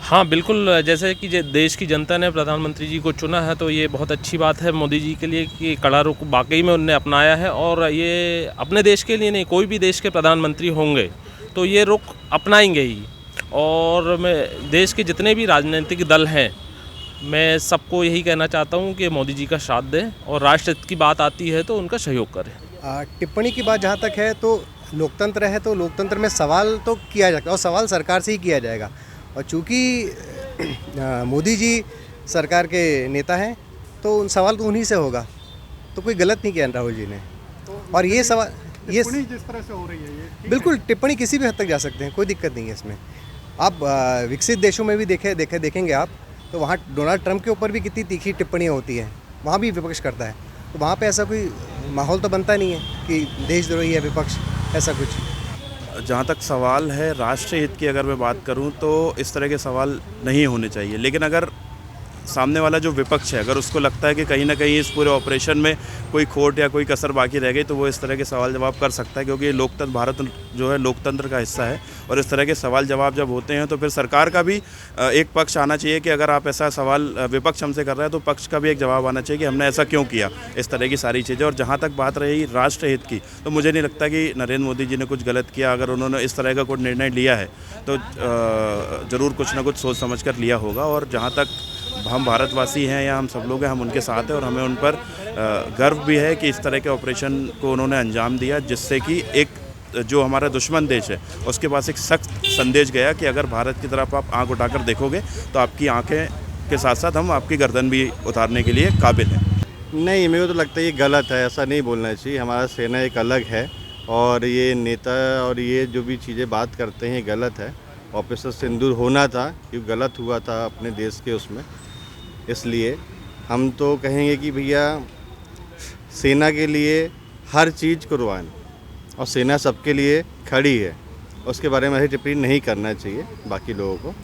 हाँ, बिल्कुल, जैसे कि देश की जनता ने प्रधानमंत्री जी को चुना है, तो ये बहुत अच्छी बात है मोदी जी के लिए कि कड़ा रुख वाक़ई में उन्होंने अपनाया है। और ये अपने देश के लिए नहीं, कोई भी देश के प्रधानमंत्री होंगे, तो ये रुख अपनाएँगे ही। और मैं देश के जितने भी राजनीतिक दल हैं, मैं सबको यही कहना चाहता हूँ कि मोदी जी का साथ दें और राष्ट्रहित की बात आती है तो उनका सहयोग करें। टिप्पणी की बात जहाँ तक है तो लोकतंत्र है, तो लोकतंत्र में सवाल तो किया जाता है और सवाल सरकार से ही किया जाएगा। और चूँकि मोदी जी सरकार के नेता हैं, तो उन सवाल तो उन्हीं से होगा। तो कोई गलत नहीं किया राहुल जी ने। और ये सवाल टिप्पणी जिस तरह से हो रही है ये ठीक बिल्कुल टिप्पणी किसी भी हद तक जा सकते हैं, कोई दिक्कत नहीं है इसमें। आप विकसित देशों में भी देखेंगे आप, तो वहाँ डोनाल्ड ट्रंप के ऊपर भी कितनी तीखी टिप्पणियाँ होती हैं, वहाँ भी विपक्ष करता है। तो वहाँ पे ऐसा कोई माहौल तो बनता नहीं है कि देशद्रोही है विपक्ष, ऐसा कुछ। जहाँ तक सवाल है राष्ट्रीय हित की, अगर मैं बात करूँ तो इस तरह के सवाल नहीं होने चाहिए। लेकिन अगर सामने वाला जो विपक्ष है, अगर उसको लगता है कि कहीं ना कहीं इस पूरे ऑपरेशन में कोई खोट या कोई कसर बाकी रह गई, तो वो इस तरह के सवाल जवाब कर सकता है, क्योंकि लोकतंत्र, भारत जो है लोकतंत्र का हिस्सा है। और इस तरह के सवाल जवाब जब होते हैं तो फिर सरकार का भी एक पक्ष आना चाहिए कि अगर आप ऐसा सवाल विपक्ष हमसे कर रहा है तो पक्ष का भी एक जवाब आना चाहिए कि हमने ऐसा क्यों किया, इस तरह की सारी चीज़ें। और जहाँ तक बात रही राष्ट्र हित की, तो मुझे नहीं लगता कि नरेंद्र मोदी जी ने कुछ गलत किया। अगर उन्होंने इस तरह का कोई निर्णय लिया है तो ज़रूर कुछ ना कुछ सोच समझ कर लिया होगा। और जहाँ तक हम भारतवासी हैं या हम सब लोग हैं, हम उनके साथ हैं और हमें उन पर गर्व भी है कि इस तरह के ऑपरेशन को उन्होंने अंजाम दिया, जिससे कि एक जो हमारा दुश्मन देश है उसके पास एक सख्त संदेश गया कि अगर भारत की तरफ आप आंख उठाकर देखोगे तो आपकी आंखें के साथ साथ हम आपकी गर्दन भी उतारने के लिए काबिल हैं। नहीं, मेरे को तो लगता है ये गलत है, ऐसा नहीं बोलना चाहिए। हमारा सेना एक अलग है और ये नेता और ये जो भी चीज़ें बात करते हैं ये गलत है। ऑपरेशन सिंदूर होना था, क्योंकि गलत हुआ था अपने देश के उसमें। इसलिए हम तो कहेंगे कि भैया सेना के लिए हर चीज़ कुर्बान, और सेना सबके लिए खड़ी है। उसके बारे में ऐसी टिप्पणी नहीं करना चाहिए बाकी लोगों को।